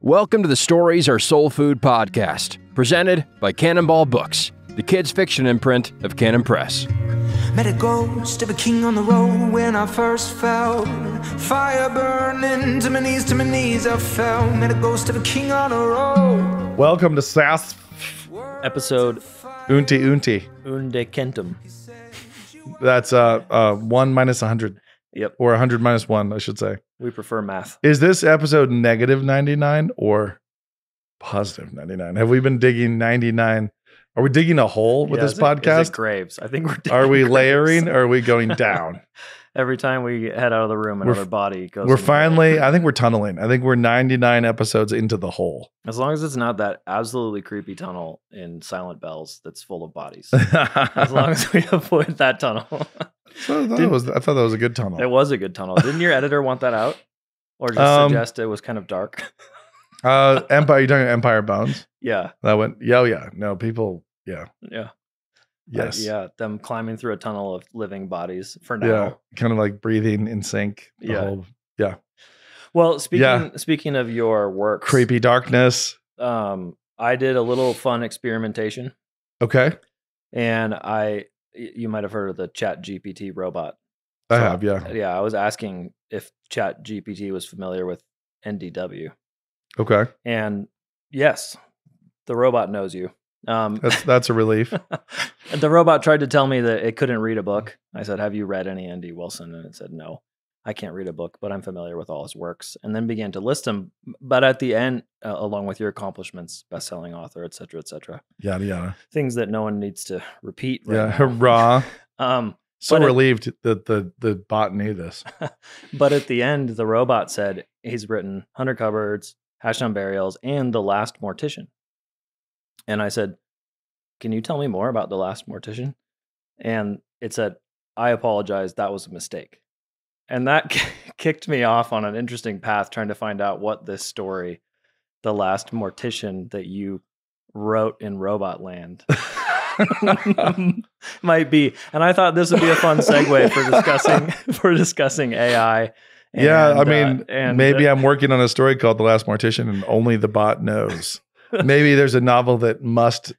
Welcome to the Stories Are Soul Food podcast, presented by Cannonball Books, the kids' fiction imprint of Cannon Press. Met a ghost of a king on the road when I first fell. Fire burning to my knees I fell. Met a ghost of a king on the road. Welcome to SAS Episode Unti. Unde Kentum. That's 1 minus 100. Yep. Or 100 minus 1, I should say. We prefer math. Is this episode negative 99 or positive 99? Have we been digging 99? Are we digging a hole with this podcast? Is it graves? I think we're digging Are we graves. layering or are we going down? Every time we head out of the room, another body goes. We're finally, I think we're tunneling. I think we're 99 episodes into the hole. As long as it's not that absolutely creepy tunnel in Silent Bells that's full of bodies. As long as we avoid that tunnel. So I thought that was a good tunnel. It was a good tunnel. Didn't your editor want that out? Or just suggest it was kind of dark? Empire, you're talking Empire Bones? Yeah. That went, yeah. No, people, yeah. Yeah. Yes. Them climbing through a tunnel of living bodies for now. Yeah. Kind of like breathing in sync. Yeah. Well, speaking of your work, creepy darkness. I did a little fun experimentation. Okay. And you might have heard of the ChatGPT robot. I have, yeah. Yeah, I was asking if ChatGPT was familiar with NDW. Okay. And yes, the robot knows you. That's a relief. The robot tried to tell me that it couldn't read a book. I said, "Have you read any N.D. Wilson?" And it said, "No, I can't read a book, but I'm familiar with all his works." And then began to list them. But at the end, along with your accomplishments, best-selling author, et cetera, yada yada, things that no one needs to repeat. Right now. Hurrah! So relieved that the bot knew this. But at the end, the robot said he's written 100 Cupboards, Hash on Burials, and The Last Mortician. And I said, "Can you tell me more about The Last Mortician?" And it said, "I apologize, that was a mistake." And that kicked me off on an interesting path trying to find out what this story, The Last Mortician, that you wrote in Robot Land might be. And I thought this would be a fun segue for discussing AI. And, maybe I'm working on a story called The Last Mortician and only the bot knows. Maybe there's a novel that must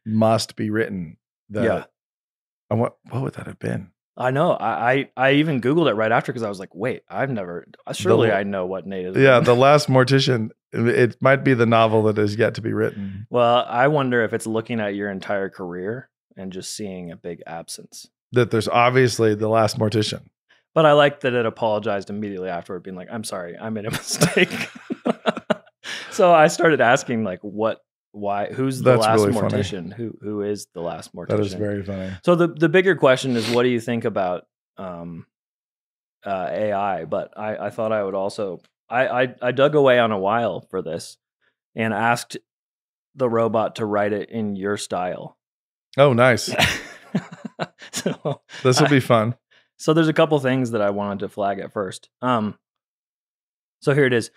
be written. What would that have been? I know. I even Googled it right after because I was like, wait, I know what native. Yeah, The Last Mortician. It might be the novel that is yet to be written. Well, I wonder if it's looking at your entire career and just seeing a big absence. That there's obviously The Last Mortician. But I like that it apologized immediately afterward, being like, "I'm sorry, I made a mistake." So I started asking, like, who's the last really mortician? Who is the last mortician? That is very funny. So the bigger question is, what do you think about AI? But I thought I would also I dug away on a while for this and asked the robot to write it in your style. Oh, nice. So this will be fun. So there's a couple things that I wanted to flag at first. So here it is.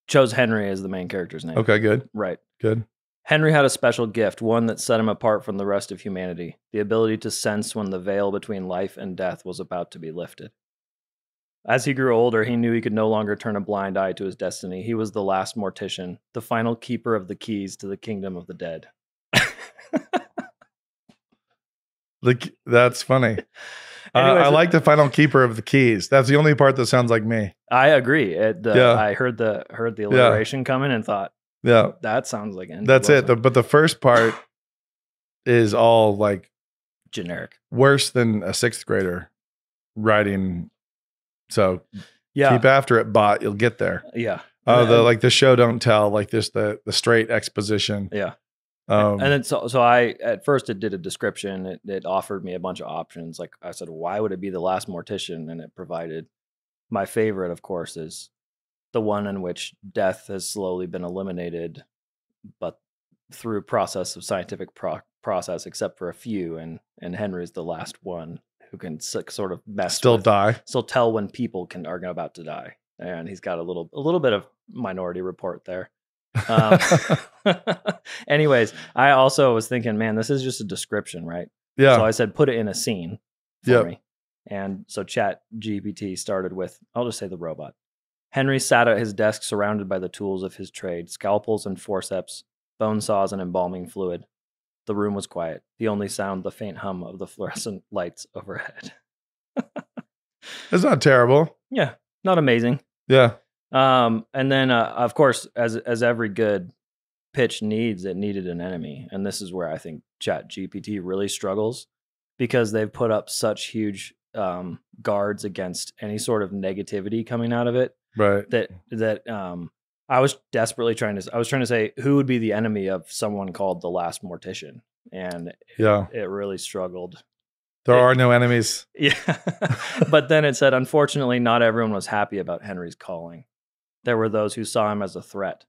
Chose Henry as the main character's name. Okay, good. Right. Good. Henry had a special gift, one that set him apart from the rest of humanity, the ability to sense when the veil between life and death was about to be lifted. As he grew older, he knew he could no longer turn a blind eye to his destiny. He was the last mortician, the final keeper of the keys to the kingdom of the dead. That's funny. Anyways, I like the final keeper of the keys. That's the only part that sounds like me. I agree. I heard the alliteration coming and thought, yeah, that sounds like Andy That's Wilson. it. But the first part is all like generic, worse than a sixth grader writing. So yeah, keep after it, bot. You'll get there. Yeah. The show don't tell, like this the straight exposition. Yeah. And then so I at first it did a description. It offered me a bunch of options. Like I said, why would it be the last mortician? And it provided my favorite, of course, is the one in which death has slowly been eliminated, but through process of scientific process, except for a few. And Henry's the last one who can sort of still tell when people are about to die. And he's got a little bit of Minority Report there. Anyways, I also was thinking, man, this is just a description, right? Yeah. So I said, put it in a scene for me. And so ChatGPT started with, I'll just say the robot. Henry sat at his desk surrounded by the tools of his trade, scalpels and forceps, bone saws and embalming fluid. The room was quiet. The only sound, the faint hum of the fluorescent lights overhead. It's not terrible. Yeah, not amazing. Yeah. And then, of course, as every good pitch needs, it needed an enemy. And this is where I think ChatGPT really struggles, because they've put up such huge guards against any sort of negativity coming out of it. Right. That I was desperately trying to say who would be the enemy of someone called the Last Mortician, and it really struggled. There are no enemies. Yeah. But then it said, unfortunately, not everyone was happy about Henry's calling. There were those who saw him as a threat.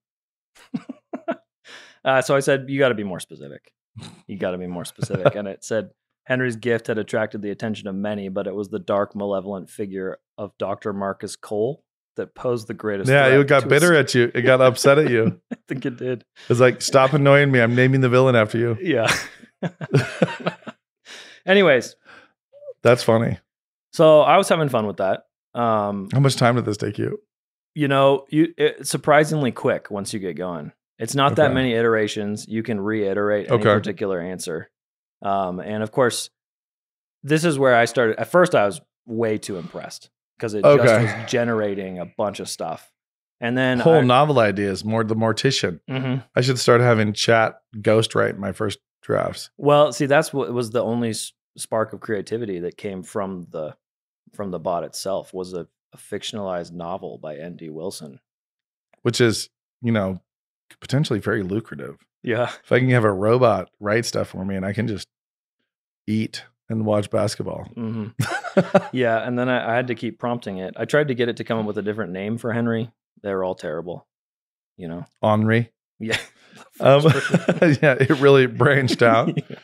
So I said, you got to be more specific. You got to be more specific. And it said, Henry's gift had attracted the attention of many, but it was the dark, malevolent figure of Dr. Marcus Cole that posed the greatest threat. Yeah, it got bitter at you. It got upset at you. I think it did. It's like, stop annoying me. I'm naming the villain after you. Yeah. Anyways. That's funny. So I was having fun with that. How much time did this take you? It's surprisingly quick once you get going. It's not that many iterations. You can reiterate any particular answer. And of course, this is where I started. At first, I was way too impressed because it just was generating a bunch of stuff. And then whole novel ideas, the Mortician. Mm-hmm. I should start having chat ghostwrite my first drafts. Well, see, that's what was the only spark of creativity that came from the bot itself, was a fictionalized novel by N.D. Wilson, which is, potentially very lucrative. Yeah. If I can have a robot write stuff for me and I can just eat and watch basketball. Mm-hmm. Yeah. And then I had to keep prompting it. I tried to get it to come up with a different name for Henry. They were all terrible, Henri. Yeah. Yeah, it really branched out. Yeah.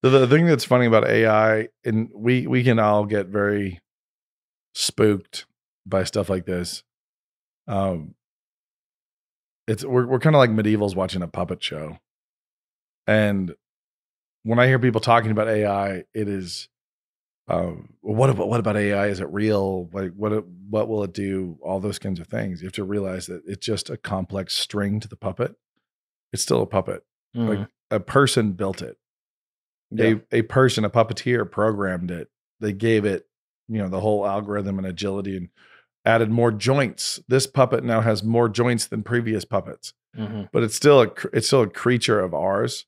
The thing that's funny about AI, and we can all get very spooked by stuff like this. We're kind of like medievals watching a puppet show. And when I hear people talking about AI, it is, what about AI? Is it real? Like, what will it do? All those kinds of things. You have to realize that it's just a complex string to the puppet. It's still a puppet. Mm-hmm. Like, a person built it. Yeah. A person, a puppeteer programmed it. They gave it, the whole algorithm and agility and added more joints. This puppet now has more joints than previous puppets, but it's still a creature of ours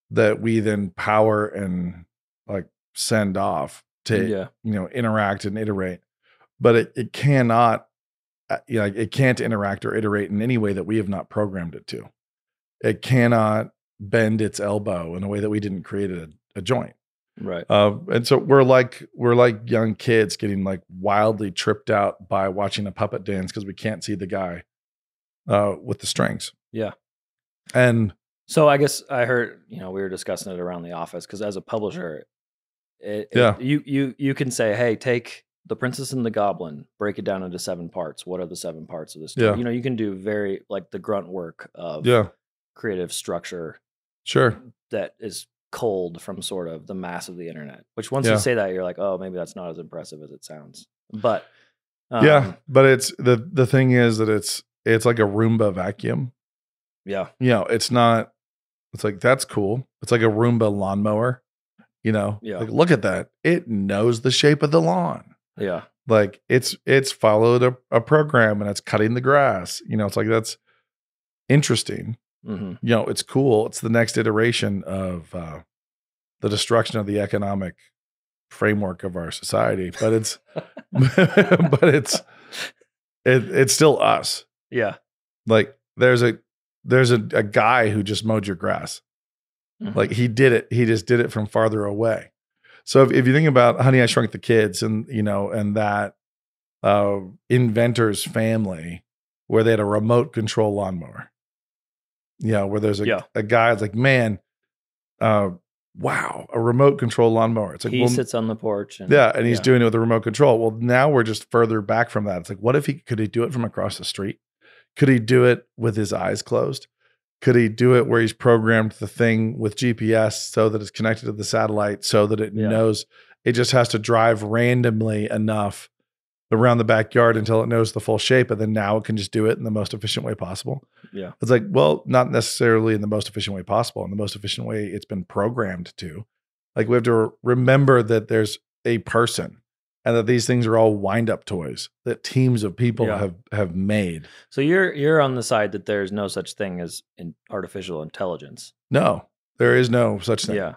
that we then power and like send off to, interact and iterate. But it cannot, it can't interact or iterate in any way that we have not programmed it to. It cannot bend its elbow in a way that we didn't create a joint. Right. And so we're like young kids getting like wildly tripped out by watching a puppet dance because we can't see the guy with the strings. Yeah. And so I guess I heard, we were discussing it around the office, because as a publisher, you can say, hey, take The Princess and the Goblin, break it down into 7 parts. What are the 7 parts of this story? Yeah. You can do very like the grunt work of creative structure. Sure. That is cold from sort of the mass of the internet, which once you say that, you're like, oh, maybe that's not as impressive as it sounds. But but it's the thing is that it's like a Roomba vacuum. Yeah. It's not, it's like, that's cool. It's like a Roomba lawnmower, like, look at that. It knows the shape of the lawn. Yeah. Like it's followed a program and it's cutting the grass. It's like, that's interesting. Mm-hmm. It's cool. It's the next iteration of the destruction of the economic framework of our society, but it's it's still us. Yeah. Like there's a guy who just mowed your grass. Mm-hmm. Like he did it. He just did it from farther away. So if you think about Honey, I Shrunk the Kids and that inventor's family where they had a remote control lawnmower. Where there's a guy that's like, man, wow, a remote control lawnmower. It's like he sits on the porch. And he's doing it with a remote control. Well, now we're just further back from that. It's like, what if could he do it from across the street? Could he do it with his eyes closed? Could he do it where he's programmed the thing with GPS so that it's connected to the satellite so that it knows it just has to drive randomly enough around the backyard until it knows the full shape, and then now it can just do it in the most efficient way possible. Yeah. It's like, well, not necessarily in the most efficient way possible, in the most efficient way it's been programmed to. Like, we have to remember that there's a person, and that these things are all wind-up toys that teams of people have made. So you're on the side that there's no such thing as artificial intelligence. No, there is no such thing. Yeah.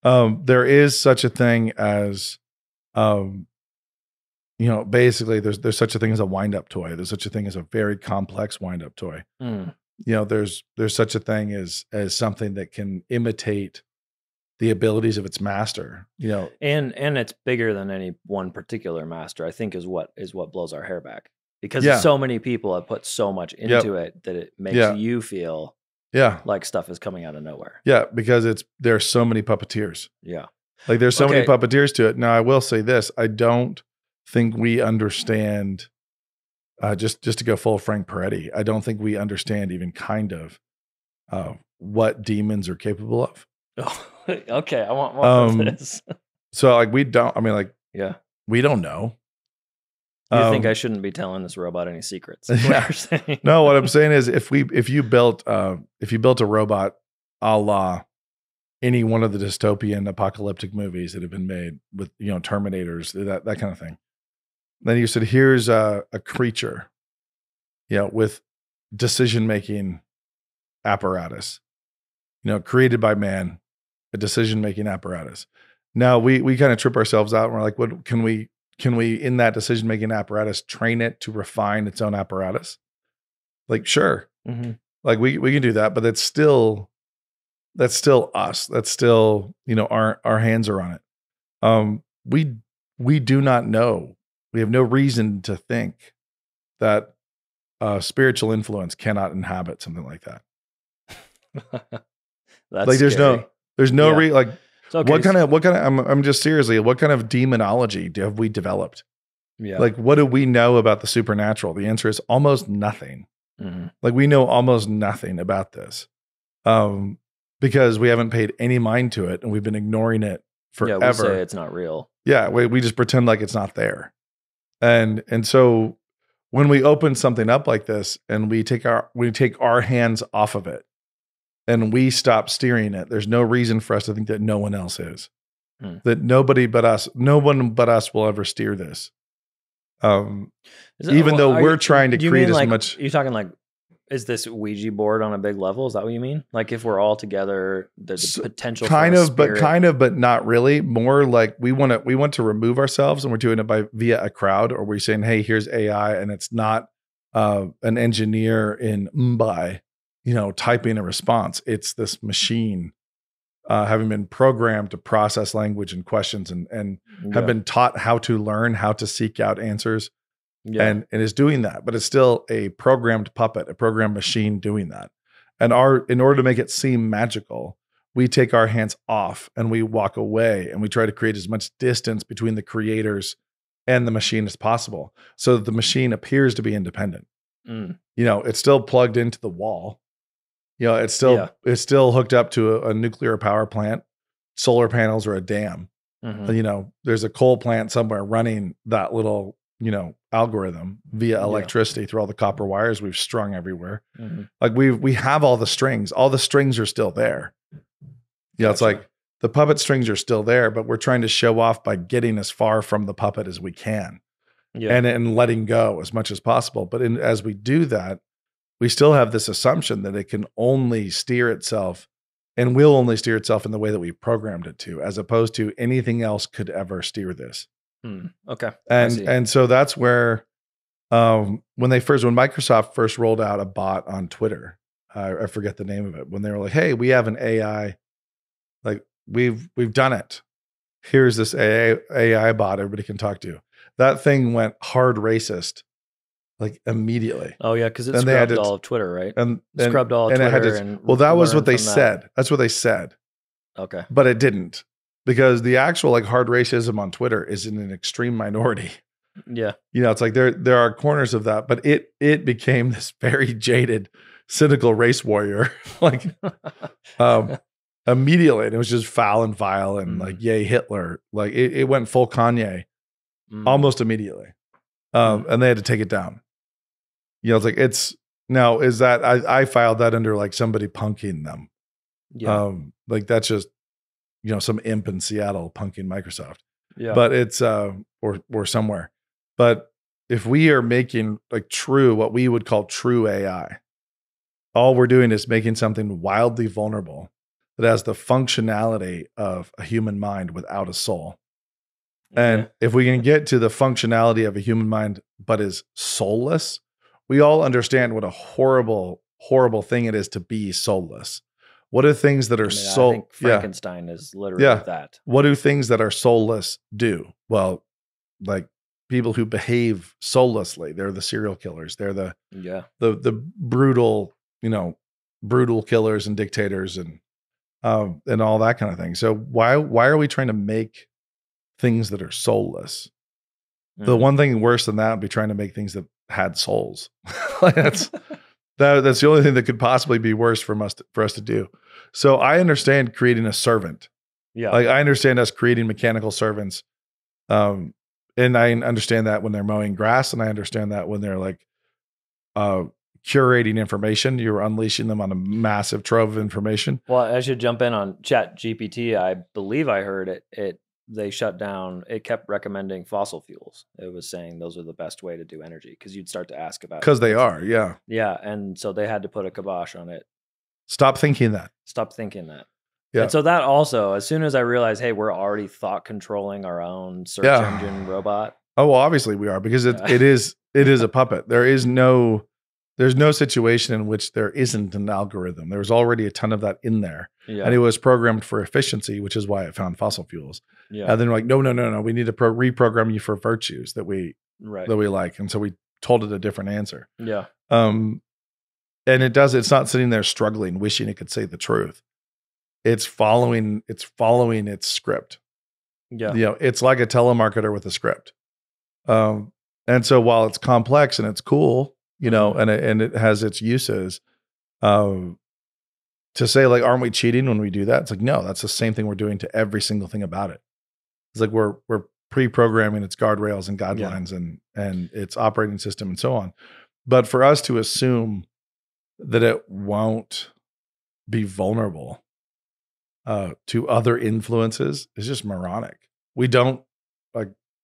There is such a thing as, basically there's such a thing as a wind-up toy. There's such a thing as a very complex wind-up toy. There's such a thing as something that can imitate the abilities of its master, and it's bigger than any one particular master, I think is what blows our hair back, because so many people have put so much into it that it makes you feel like stuff is coming out of nowhere. Yeah. Because there's so many puppeteers. Yeah. Like, there's so many puppeteers to it. Now, I will say this. I don't think we understand, just to go full Frank Peretti, I don't think we understand even kind of what demons are capable of. Oh, okay. I want more of this. So, like, we don't know. You think I shouldn't be telling this robot any secrets? No, what I'm saying is, if you built a robot a la any one of the dystopian apocalyptic movies that have been made with, Terminators, that kind of thing, then you said, here's a creature, with decision-making apparatus, created by man, a decision-making apparatus. Now we kind of trip ourselves out, and we're like, what can we in that decision-making apparatus train it to refine its own apparatus? Like, sure. Mm-hmm. Like, we can do that, but that's still us. That's still, our hands are on it. We do not know. We have no reason to think that spiritual influence cannot inhabit something like that. That's like, there's no like, okay. what kind of, I'm just seriously, what kind of demonology have we developed? Yeah. Like, what do we know about the supernatural? The answer is almost nothing. Mm-hmm. Like, we know almost nothing about this, because we haven't paid any mind to it, and we've been ignoring it forever. Yeah, we say it's not real. Yeah, we just pretend like it's not there. And so when we open something up like this, and we take our hands off of it, and we stop steering it, there's no reason for us to think that no one else is. That no one but us will ever steer this. Even though we're trying to create as much. You're talking like, is this Ouija board on a big level? Is that what you mean? Like, if we're all together, there's a potential kind of, but not really. More like, we want to remove ourselves, and we're doing it via a crowd, or we're saying, hey, here's AI, and it's not an engineer in Mumbai, typing a response. It's this machine having been programmed to process language and questions, and have been taught how to learn, how to seek out answers. Yeah. And is doing that, but it's still a programmed puppet, a programmed machine doing that. And in order to make it seem magical, we take our hands off and we walk away, and we try to create as much distance between the creators and the machine as possible, so that the machine appears to be independent. It's still plugged into the wall. It's still hooked up to a nuclear power plant, solar panels, or a dam. Mm-hmm. There's a coal plant somewhere running that little, algorithm via electricity through all the copper wires we've strung everywhere. Mm-hmm. Like, we have all the strings are still there. Gotcha. It's like the puppet strings are still there, but we're trying to show off by getting as far from the puppet as we can, and letting go as much as possible. But as we do that, we still have this assumption that it can only steer itself, and will only steer itself in the way that we programmed it to, as opposed to anything else could ever steer this. Okay. And so that's where, when Microsoft first rolled out a bot on Twitter, I forget the name of it, when they were like, hey, we have an AI, like, we've done it. Here's this AI bot everybody can talk to. That thing went hard racist, like, immediately. Oh yeah, because it scrubbed all of Twitter, right? And scrubbed all of Twitter. That was what they said. That's what they said. Okay. But it didn't. Because the actual, like, hard racism on Twitter is in an extreme minority. Yeah. It's like there are corners of that, but it became this very jaded, cynical race warrior, like, immediately. And it was just foul and vile and like, yay, Hitler. Like, it went full Kanye almost immediately. And they had to take it down. It's like, now is that, I filed that under like somebody punking them. Yeah. Like that's just, some imp in Seattle punking Microsoft. Yeah. But it's, or somewhere. But if we are making like what we would call true AI, all we're doing is making something wildly vulnerable that has the functionality of a human mind without a soul. And if we can get to the functionality of a human mind, but is soulless, we all understand what a horrible, horrible thing it is to be soulless. What are things that are I think Frankenstein is literally that. What do things that are soulless do? Well, like people who behave soullessly, they're the serial killers. They're the brutal, brutal killers and dictators and all that kind of thing. So why are we trying to make things that are soulless? The one thing worse than that would be trying to make things that had souls. That's the only thing that could possibly be worse for us to do. So I understand creating a servant. Yeah. Like I understand us creating mechanical servants. And I understand that when they're mowing grass, and I understand that when they're like curating information, you're unleashing them on a massive trove of information. Well, I should jump in on ChatGPT. I believe I heard they shut down. It kept recommending fossil fuels. It was saying those are the best way to do energy because you'd start to ask about. Because they are, yeah. Yeah, and so they had to put a kibosh on it. Stop thinking that. Yeah. And so that also, as soon as I realized, hey, we're already thought controlling our own search engine robot. Oh, well, obviously we are, because it is a puppet. There's no situation in which there isn't an algorithm. There's already a ton of that in there. Yeah. And it was programmed for efficiency, which is why it found fossil fuels. Yeah. And then we're like, no. We need to reprogram you for virtues that we like. And so we told it a different answer. Yeah. And it's not sitting there struggling, wishing it could say the truth. It's following its script. Yeah. It's like a telemarketer with a script. And so while it's complex and it's cool, and it has its uses, to say like, aren't we cheating when we do that? It's like, no, that's the same thing we're doing to every single thing about it. It's like we're pre-programming its guardrails and guidelines and its operating system and so on. But for us to assume that it won't be vulnerable to other influences is just moronic. We don't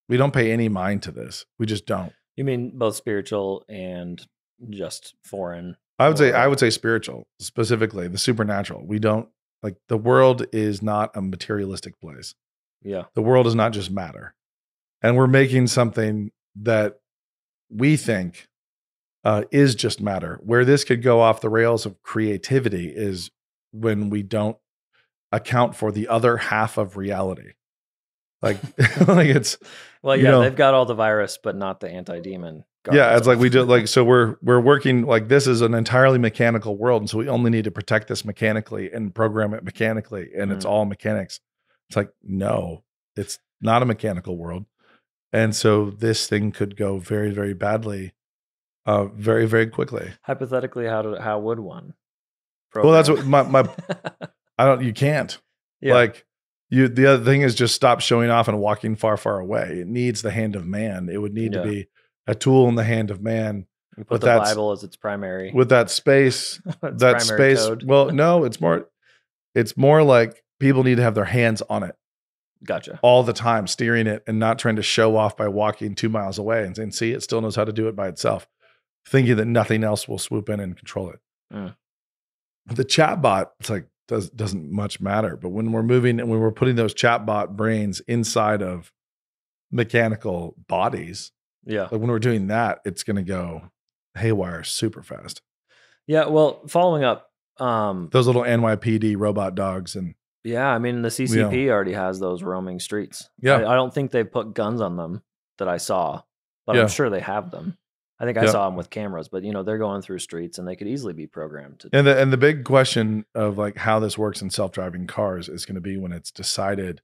pay any mind to this. We just don't. You mean both spiritual and just foreign? I would say spiritual, specifically the supernatural. We don't the world is not a materialistic place. Yeah. The world is not just matter. And we're making something that we think is just matter. Where this could go off the rails of creativity is when we don't account for the other half of reality. It's, they've got all the virus, but not the anti-demon. Yeah. It's like we do so we're working this is an entirely mechanical world. And so we only need to protect this mechanically and program it mechanically. And it's all mechanics. It's like, no, it's not a mechanical world. And so this thing could go very, very badly, very, very quickly. Hypothetically, how would one program? Well, that's what you can't. Yeah. The other thing is just stop showing off and walking far, far away. It needs the hand of man. It would need to be a tool in the hand of man. You put the Bible as its primary. With that space, code. Well, no, it's more like people need to have their hands on it. Gotcha. All the time, steering it and not trying to show off by walking 2 miles away and saying, see, it still knows how to do it by itself, thinking that nothing else will swoop in and control it. The chatbot, it's doesn't much matter. But when we're moving and when we're putting those chatbot brains inside of mechanical bodies, when we're doing that, it's going to go haywire super fast. Yeah. Well, following up, those little NYPD robot dogs and the CCP already has those roaming streets. Yeah. I don't think they've put guns on them that I saw, but I'm sure they have them. I think I saw them with cameras, but they're going through streets and they could easily be programmed to. And the big question of how this works in self-driving cars is going to be when it's decided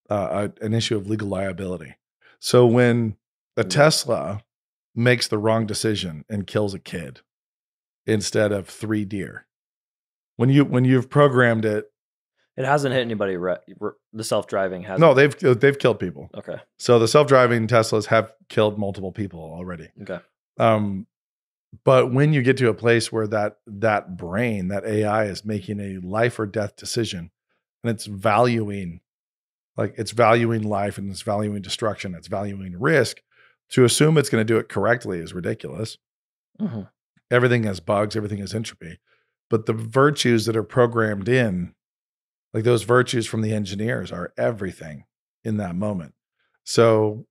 an issue of legal liability. So when a Tesla makes the wrong decision and kills a kid instead of 3 deer, when you've programmed it It hasn't hit anybody. The self-driving hasn't. No, they've killed people. Okay. So the self-driving Teslas have killed multiple people already. Okay. But when you get to a place where that brain, that AI is making a life or death decision, and it's valuing life and it's valuing destruction, it's valuing risk, to assume it's going to do it correctly is ridiculous. Mm-hmm. Everything has bugs, everything has entropy. But the virtues that are programmed in, like those virtues from the engineers, are everything in that moment. So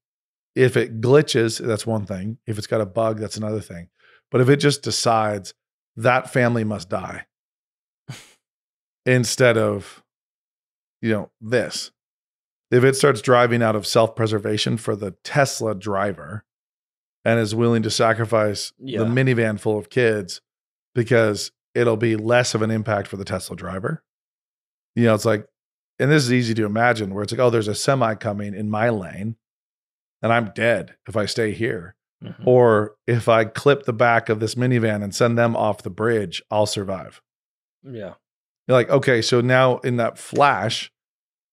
if it glitches, that's one thing. If it's got a bug, that's another thing. But if it just decides that family must die instead of, this, if it starts driving out of self-preservation for the Tesla driver and is willing to sacrifice the minivan full of kids because it'll be less of an impact for the Tesla driver. It's like, and this is easy to imagine, where it's like, oh, there's a semi coming in my lane and I'm dead if I stay here. Mm-hmm. Or if I clip the back of this minivan and send them off the bridge, I'll survive. Yeah. You're like, okay, so now in that flash,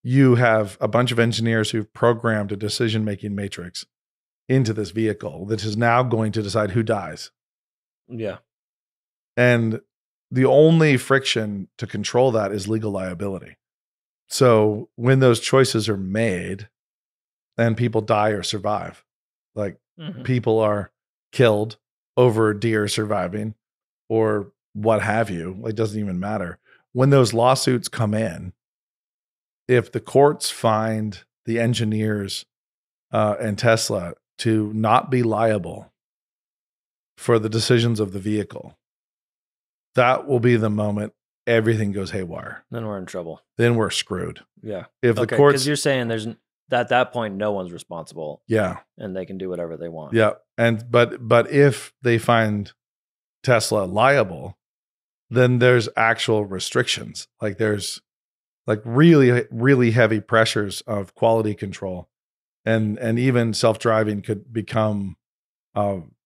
you have a bunch of engineers who've programmed a decision-making matrix into this vehicle that is now going to decide who dies. Yeah. And the only friction to control that is legal liability. So when those choices are made and people die or survive, like people are killed over deer surviving or what have you, it doesn't even matter. When those lawsuits come in, if the courts find the engineers and Tesla to not be liable for the decisions of the vehicle, that will be the moment everything goes haywire. Then we're in trouble. Then we're screwed. Yeah. If the courts, because you're saying there's at that point no one's responsible. Yeah. And they can do whatever they want. Yeah. And but if they find Tesla liable, then there's actual restrictions. Like there's like really, really heavy pressures of quality control, and even self-driving could become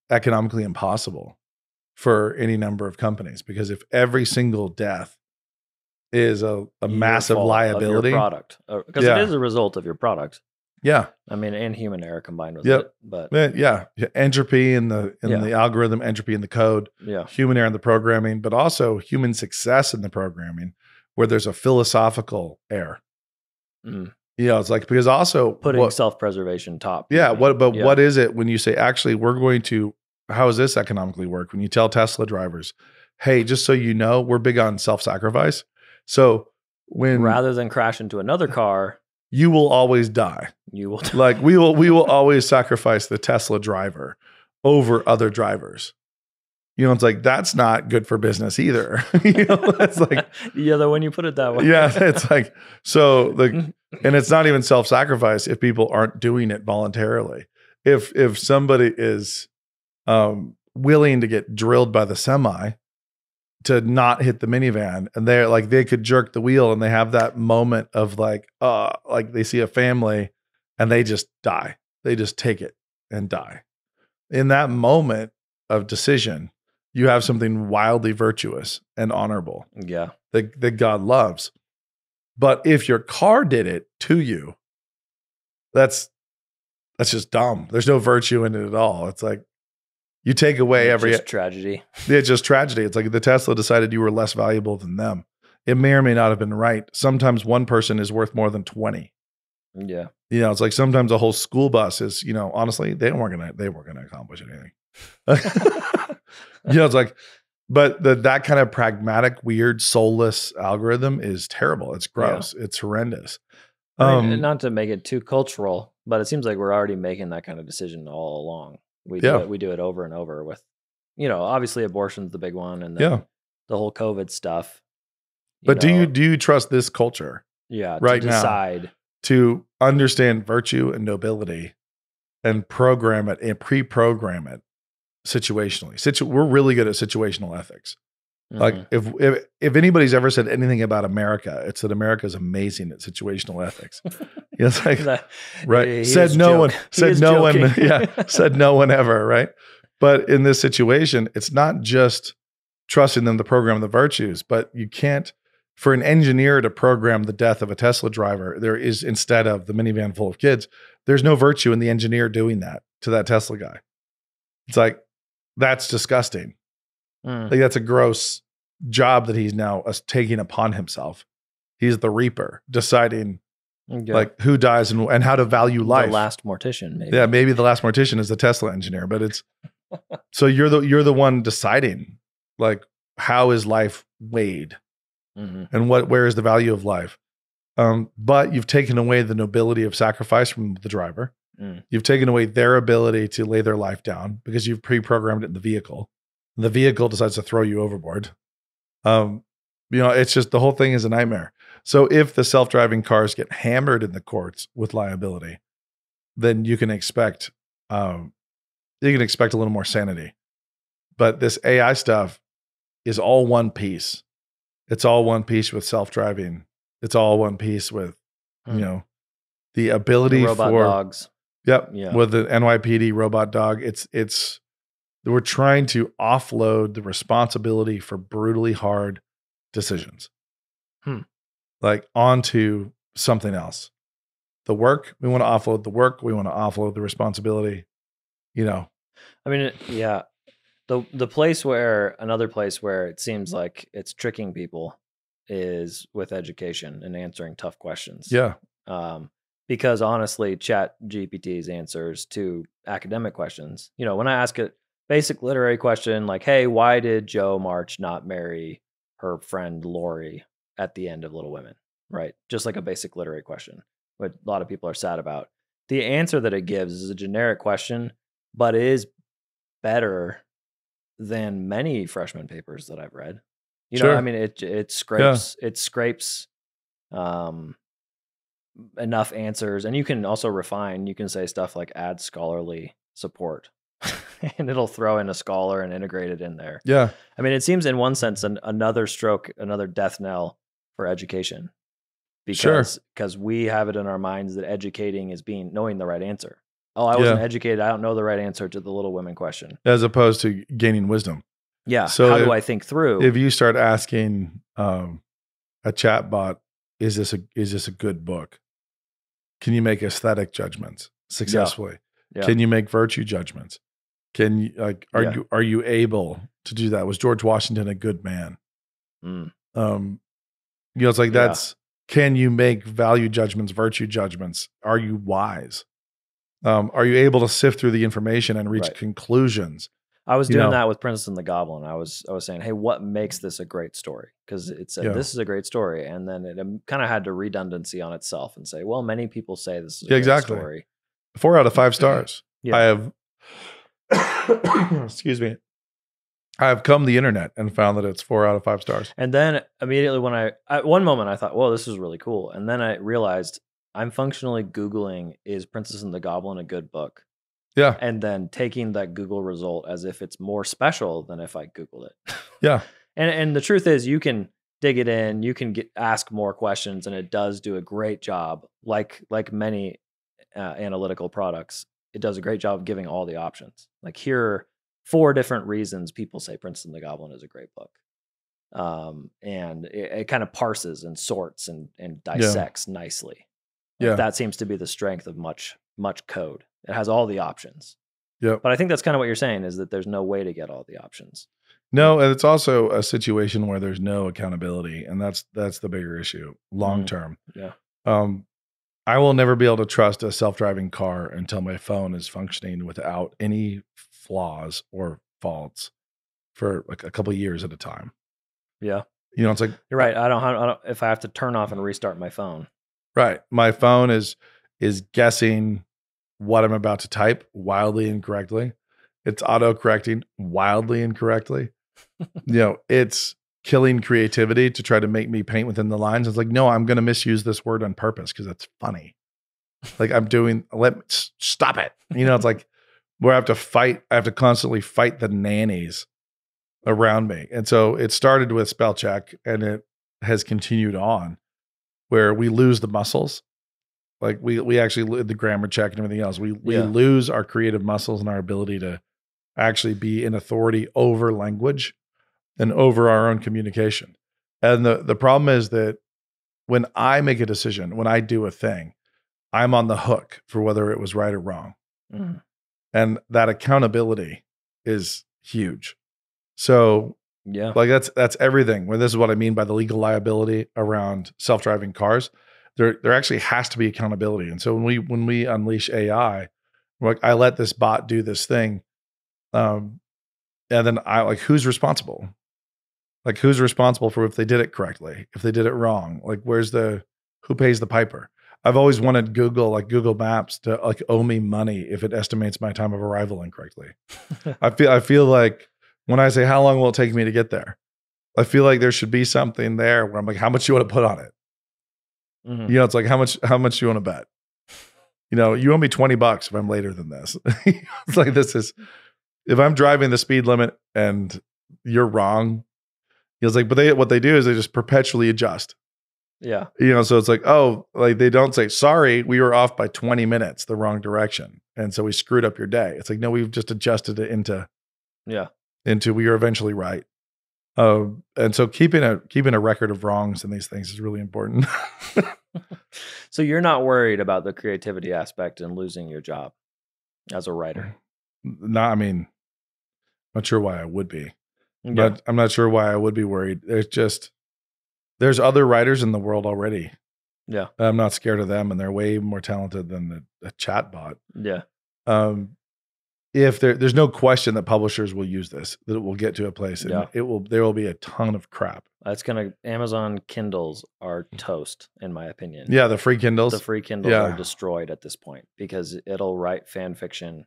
economically impossible for any number of companies, because if every single death is a massive liability, product, because it is a result of your product. Yeah, I mean, and human error combined with it. But entropy in the algorithm, entropy in the code, human error in the programming, but also human success in the programming, where there's a philosophical error. It's like, because also putting self-preservation top. Yeah. What is it when you say, actually, we're going to, how does this economically work? When you tell Tesla drivers, hey, just so you know, we're big on self-sacrifice. So when, rather than crash into another car, you will always die. You will like we will always sacrifice the Tesla driver over other drivers. It's like, that's not good for business either. It's like, when you put it that way. It's like, so and it's not even self-sacrifice if people aren't doing it voluntarily. If somebody is willing to get drilled by the semi to not hit the minivan, and they're like, they could jerk the wheel and they have that moment of like they see a family and they just die. They just take it and die. In that moment of decision, you have something wildly virtuous and honorable. Yeah. That God loves. But if your car did it to you, that's just dumb. There's no virtue in it at all. It's like, you take away just tragedy. It's just tragedy. It's like the Tesla decided you were less valuable than them. It may or may not have been right. Sometimes one person is worth more than 20. Yeah. It's like sometimes a whole school bus is, honestly, they weren't gonna accomplish anything. It's like, but that kind of pragmatic, weird, soulless algorithm is terrible. It's gross. Yeah. It's horrendous. I mean, not to make it too cultural, but it seems like we're already making that kind of decision all along. We do it over and over with, obviously abortion's the big one, and then the whole COVID stuff. But do you trust this culture? Yeah, right to decide now to understand virtue and nobility and program it and pre-program it situationally. We're really good at situational ethics. Mm-hmm. Like if anybody's ever said anything about America, it's that America is amazing at situational ethics. It's like, right. Said no one ever. Right. But in this situation, it's not just trusting them to program the virtues, but you can't For an engineer to program the death of a Tesla driver, there is, instead of the minivan full of kids, there's no virtue in the engineer doing that to that Tesla guy. It's like, that's disgusting. Like, that's a gross job that he's now taking upon himself. He's the reaper, deciding like who dies and how to value life. The last mortician, maybe. Yeah, maybe the last mortician is the Tesla engineer, but it's so you're the one deciding like how is life weighed and where is the value of life. But you've taken away the nobility of sacrifice from the driver. You've taken away their ability to lay their life down because you've pre-programmed it in the vehicle. And the vehicle decides to throw you overboard. It's just, the whole thing is a nightmare. So if the self-driving cars get hammered in the courts with liability, then you can expect a little more sanity. But this AI stuff is all one piece. It's all one piece with self-driving. It's all one piece with, the ability the robot for dogs. Yep. Yeah. With the NYPD robot dog, it's we're trying to offload the responsibility for brutally hard decisions, like onto something else. The work, we want to offload the work. We want to offload the responsibility. I mean, yeah. Another place where it seems like it's tricking people is with education and answering tough questions. Yeah. Because honestly, ChatGPT's answers to academic questions, when I ask a basic literary question like, hey, why did Jo March not marry her friend Lori at the end of Little Women? Right? Just like a basic literary question, what a lot of people are sad about. The answer that it gives is a generic question, but it is better than many freshman papers that I've read. It scrapes enough answers, and you can also refine. You can say stuff like add scholarly support and it'll throw in a scholar and integrate it in there. Yeah. I mean, it seems in one sense another death knell for education, because we have it in our minds that educating is knowing the right answer. Oh, I wasn't educated. I don't know the right answer to the Little Women question. As opposed to gaining wisdom. Yeah. So how do I think through? If you start asking a chat bot, is this a good book? Can you make aesthetic judgments successfully? Yeah. Can you make virtue judgments? Can you are you able to do that? Was George Washington a good man? It's like can you make value judgments, virtue judgments? Are you wise? Are you able to sift through the information and reach conclusions? I was doing that with Princess and the Goblin. I was saying, hey, what makes this a great story? Because it said this is a great story, and then it kind of had to redundancy on itself and say, well, many people say this is a great story. 4 out of 5 stars. I have, excuse me, I have combed the internet and found that it's 4 out of 5 stars. And then immediately at one moment I thought, well, this is really cool, and then I realized I'm functionally Googling, is Princess and the Goblin a good book? Yeah. And then taking that Google result as if it's more special than if I Googled it. Yeah. And the truth is, you can dig it in, you can ask more questions, and it does do a great job. Like many analytical products, it does a great job of giving all the options. Like, here are 4 different reasons people say Princess and the Goblin is a great book. And it kind of parses and sorts and dissects nicely. Like, that seems to be the strength of much code. It has all the options. Yeah. But I think that's kind of what you're saying, is that there's no way to get all the options. No, and it's also a situation where there's no accountability, and that's the bigger issue long term. Yeah. I will never be able to trust a self-driving car until my phone is functioning without any flaws or faults for like a couple of years at a time. Yeah. It's like, you're right. I don't if I have to turn off and restart my phone. Right. My phone is guessing what I'm about to type wildly incorrectly. It's auto-correcting wildly incorrectly. It's killing creativity to try to make me paint within the lines. It's like, no, I'm going to misuse this word on purpose because that's funny. Like, stop it. It's like where I have to constantly fight the nannies around me. And so it started with spell check, and it has continued on where we lose the muscles. Like we actually, the grammar check and everything else, we lose our creative muscles and our ability to actually be in authority over language and over our own communication. And the problem is that when I make a decision, when I do a thing, I'm on the hook for whether it was right or wrong. Mm. And that accountability is huge. So yeah, like that's everything. Well, this is what I mean by the legal liability around self-driving cars. There actually has to be accountability. And so when we unleash AI, like I let this bot do this thing, and then I like who's responsible? Like who's responsible for if they did it correctly, if they did it wrong? Like who pays the piper? I've always wanted Google Maps to like owe me money if it estimates my time of arrival incorrectly. I feel like when I say how long will it take me to get there, I feel like there should be something there where I'm like, how much do you want to put on it? Mm-hmm. You know, it's like how much do you want to bet? You know, you owe me $20 if I'm later than this. It's like if I'm driving the speed limit and you're wrong, he was like, but what they do is they just perpetually adjust. Yeah. You know, so it's like, oh, like they don't say, sorry, we were off by 20 minutes the wrong direction. And so we screwed up your day. It's like, no, we've just adjusted it into we are eventually right. And so keeping a record of wrongs in these things is really important. So you're not worried about the creativity aspect and losing your job as a writer? No, I mean, not sure why I would be. Yeah. But I'm not sure why I would be worried. There's other writers in the world already. Yeah. I'm not scared of them, and they're way more talented than the chat bot. Yeah. If there's no question that publishers will use this, that it will get to a place and there will be a ton of crap. Amazon Kindles are toast, in my opinion. Yeah, the free Kindles. The free Kindles are destroyed at this point because it'll write fan fiction.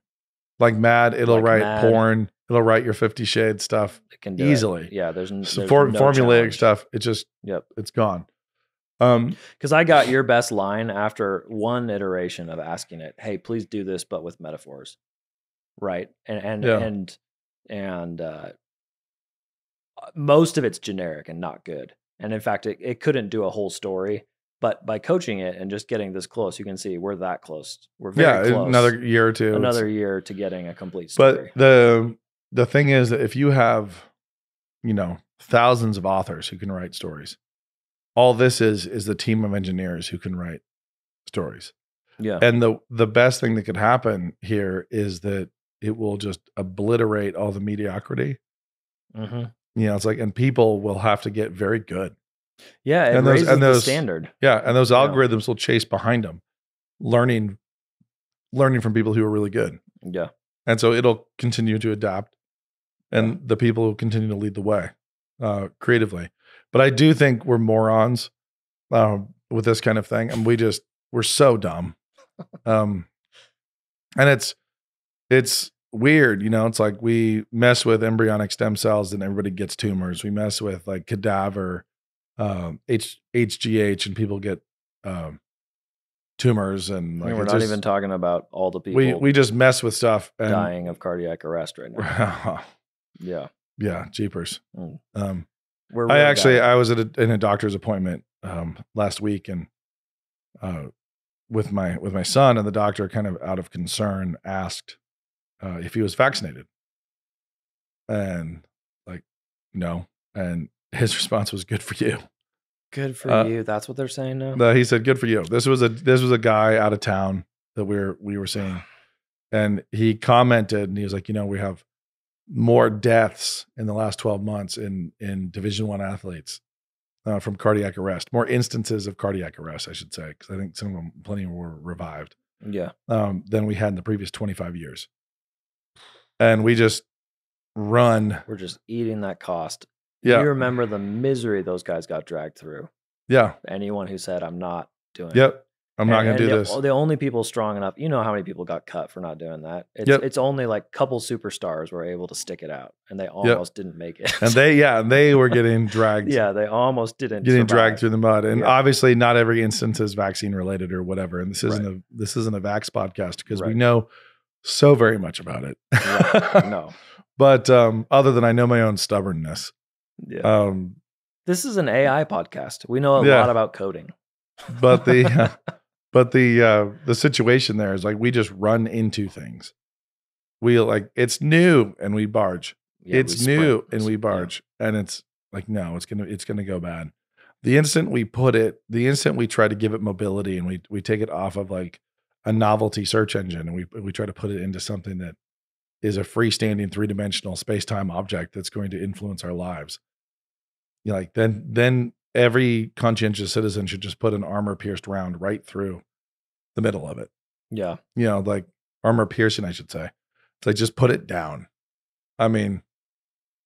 Like mad, it'll write porn, it'll write your 50 Shades stuff it can do easily. It. Yeah, there's no formulaic challenge. stuff. It just, it's gone. Because I got your best line after one iteration of asking it, hey, please do this, but with metaphors. Right. And most of it's generic and not good. And in fact, it couldn't do a whole story, but by coaching it and just getting this close, you can see we're that close. We're very close. Another year or two. Another year to getting a complete story. But the thing is that if you have, thousands of authors who can write stories, all this is the team of engineers who can write stories. Yeah. And the best thing that could happen here is that it will just obliterate all the mediocrity. Mm-hmm. It's like, and people will have to get very good. Yeah, it raises the standard. Yeah, and those algorithms will chase behind them, learning from people who are really good. Yeah. And so it'll continue to adapt, and the people will continue to lead the way creatively. But I do think we're morons with this kind of thing, and we're so dumb. And it's weird, it's like we mess with embryonic stem cells and everybody gets tumors. We mess with like cadaver, HGH, and people get tumors. And like, we're not even talking about all the people we just mess with stuff and dying of cardiac arrest right now. Yeah, jeepers. Mm. I was in a doctor's appointment last week, and with my son, and the doctor, kind of out of concern, asked if he was vaccinated, and like, no. And his response was, "Good for you." Good for you. That's what they're saying now. No, he said, "Good for you." This was a guy out of town that we were seeing, and he commented, and he was like, we have more deaths in the last 12 months in Division I athletes from cardiac arrest, more instances of cardiac arrest, I should say, because I think plenty were revived. Yeah. Than we had in the previous 25 years. And we just run. We're just eating that cost. Yeah. You remember the misery those guys got dragged through. Yeah. Anyone who said, I'm not doing it. I'm not going to do this. The only people strong enough, how many people got cut for not doing that. It's only like a couple superstars were able to stick it out, and they almost didn't make it. And they were getting dragged. Yeah, they almost didn't getting dragged through the mud. And obviously not every instance is vaccine related or whatever. And this isn't a Vax podcast because we know so very much about it. No. But other than I know my own stubbornness. Yeah. This is an AI podcast. We know a lot about coding. But the situation there is like we just run into things. We it's new and we barge. It's new and we barge. And Like, no, it's gonna go bad. The instant we try to give it mobility and we take it off of like a novelty search engine and we try to put it into something that is a freestanding 3-dimensional space-time object that's going to influence our lives. You know, like then every conscientious citizen should just put an armor-pierced round right through the middle of it. Yeah. You know, like armor piercing, I should say. It's like, just put it down. I mean,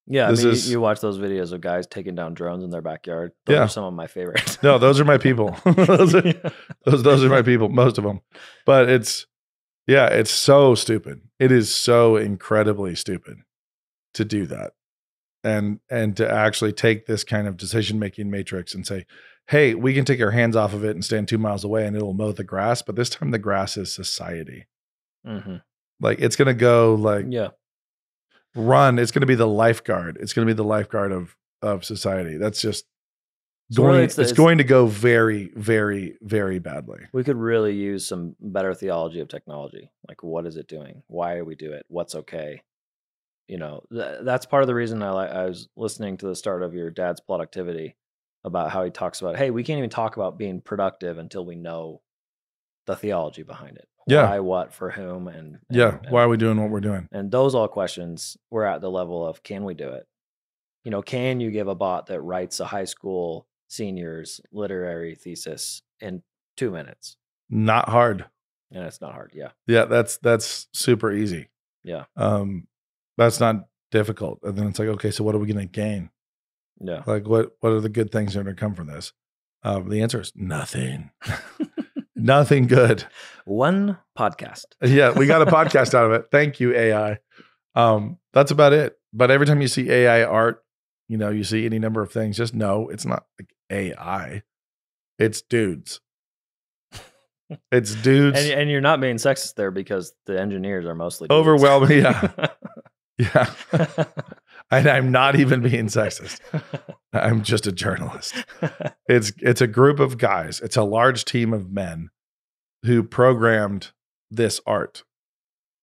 yeah, you watch those videos of guys taking down drones in their backyard. Those are some of my favorites. No, those are my people. those are my people, most of them. But it's so stupid. It is so incredibly stupid to do that. And to actually take this kind of decision-making matrix and say, hey, we can take our hands off of it and stand 2 miles away and it'll mow the grass. But this time the grass is society. Mm-hmm. Like, it's going to go like, run. It's going to be the lifeguard. It's going to be the lifeguard of society. That's just it's going to go very, very, very badly. We could really use some better theology of technology. Like, what is it doing? Why do we do it? What's okay? You know, that's part of the reason I was listening to the start of your dad's productivity about how he talks about, hey, we can't even talk about being productive until we know the theology behind it. Yeah. Why, what, for whom, and why are we doing what we're doing? And those all questions, we're at the level of, can we do it? You know, can you give a bot that writes a high school senior's literary thesis in 2 minutes? Not hard. And it's not hard. Yeah. Yeah. That's super easy. Yeah. That's not difficult. And then it's like, okay, so what are we going to gain? Yeah. Like, what are the good things that are going to come from this? The answer is nothing. Nothing good. One podcast. Yeah, we got a podcast out of it. Thank you, AI. That's about it. But every time you see AI art, you know, you see any number of things, just know it's not like AI. It's dudes. It's dudes. And you're not being sexist there, because the engineers are mostly dudes. Overwhelming. Yeah. Yeah. And I'm not even being sexist. I'm just a journalist. It's a group of guys. It's a large team of men who programmed this art.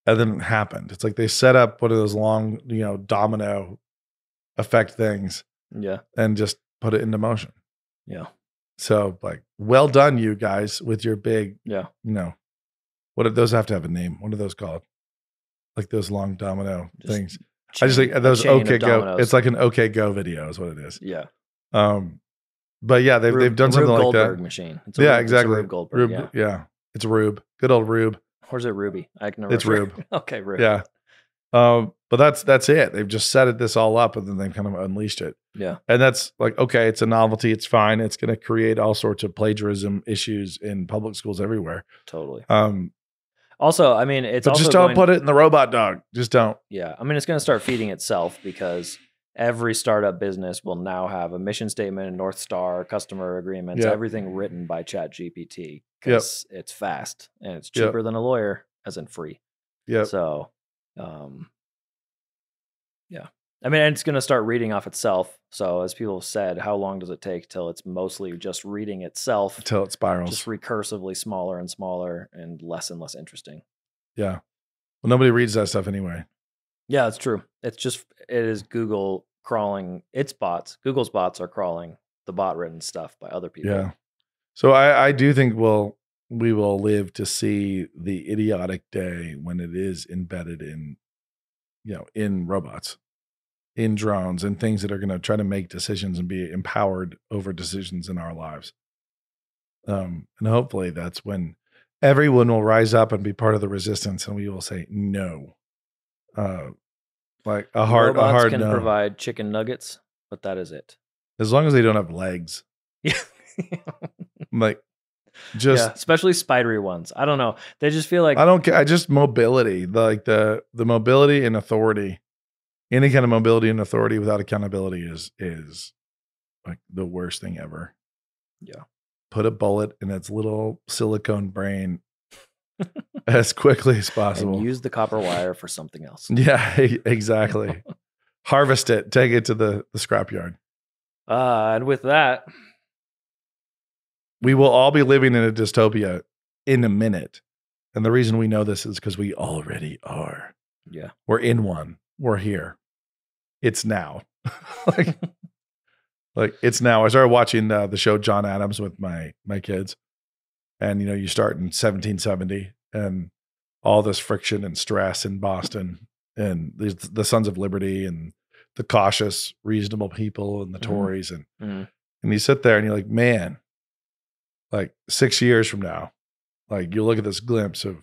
And then it happened. It's like they set up one of those long, you know, domino effect things. Yeah. And just put it into motion. Yeah. So, like, well done, you guys, with your big, you know, what do those have to have a name? What are those called? Like those long domino things. I just think those OK Go. It's like an OK Go video is what it is. Yeah. But yeah, they've done something like that. Machine. It's a exactly. Rube Goldberg. Rube, yeah. It's Rube. Good old Rube. Or is it Ruby? I can never. It's Rube. Okay, Rube. Yeah. But that's it. They've just set this all up and then they've kind of unleashed it. Yeah. And that's like, okay, it's a novelty. It's fine. It's going to create all sorts of plagiarism issues in public schools everywhere. Totally. Also, I mean, it's but also just don't put it in the robot dog. Just don't. Yeah. I mean, it's going to start feeding itself, because every startup business will now have a mission statement, North Star, customer agreements, everything written by ChatGPT, because it's fast and it's cheaper than a lawyer, as in free. Yeah. So, yeah. I mean, it's going to start reading off itself. So, as people said, how long does it take till it's mostly just reading itself? Until it spirals. Just recursively smaller and smaller and less interesting. Yeah. Well, nobody reads that stuff anyway. Yeah, it's true. It is Google crawling its bots. Google's bots are crawling the bot written stuff by other people. Yeah. So I do think we will live to see the idiotic day when it is embedded in, you know, in robots, in drones, and things that are going to try to make decisions and be empowered over decisions in our lives. And hopefully that's when everyone will rise up and be part of the resistance, and we will say no. Like a hard can provide chicken nuggets, but that is it. As long as they don't have legs. Yeah. Like, just especially spidery ones. I don't know. They just feel like, I don't care. I just mobility, like the mobility and authority. Any kind of mobility and authority without accountability is like the worst thing ever. Yeah. Put a bullet in its little silicone brain as quickly as possible. And use the copper wire for something else. Yeah, exactly. Harvest it. Take it to the scrapyard. And with that, we will all be living in a dystopia in a minute. And the reason we know this is because we already are. Yeah. We're in one. We're here. It's now. Like, Like it's now. I started watching the show John Adams with my kids, and you start in 1770 and all this friction and stress in Boston, and the Sons of Liberty and the cautious, reasonable people and the Tories, and you sit there and you're like, man, like 6 years from now, like you look at this glimpse of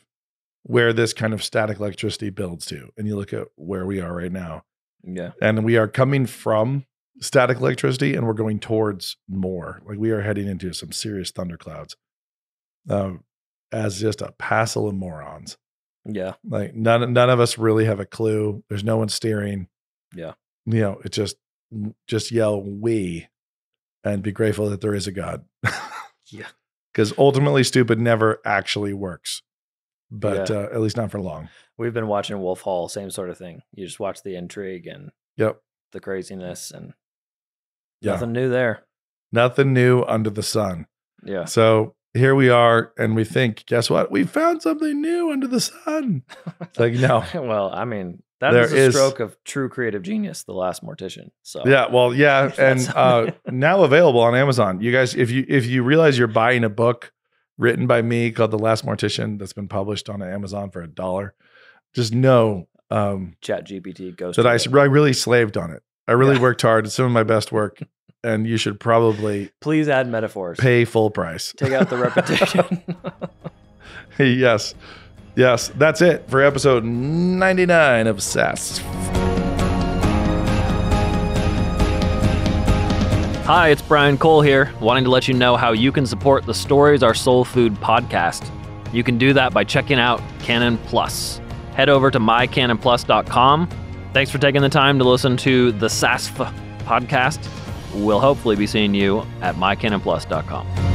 where this kind of static electricity builds to, and you look at where we are right now. Yeah. And we are coming from static electricity and we're going towards more. Like we are heading into some serious thunderclouds as just a passel of morons. Yeah. Like none of us really have a clue. There's no one steering. Yeah. It just yell we and be grateful that there is a God. Yeah. Because ultimately stupid never actually works. But at least not for long. We've been watching Wolf Hall, same sort of thing. You just watch the intrigue and the craziness and nothing new there. Nothing new under the sun. Yeah. So here we are, and we think, guess what? We found something new under the sun. It's like, no. Well, I mean, that is a stroke of true creative genius, The Last Mortician. So and now available on Amazon. You guys, if you realize you're buying a book written by me called The Last Mortician that's been published on Amazon for $1, just know ChatGPT goes that I really slaved on it. I really worked hard. It's some of my best work, and you should probably please add metaphors. Pay full price. Take out the repetition. Yes. That's it for episode 99 of SAS. Hi, it's Brian Cole here, wanting to let you know how you can support the Stories Are Soul Food podcast. You can do that by checking out Canon Plus. Head over to mycanonplus.com. Thanks for taking the time to listen to the SASF podcast. We'll hopefully be seeing you at mycanonplus.com.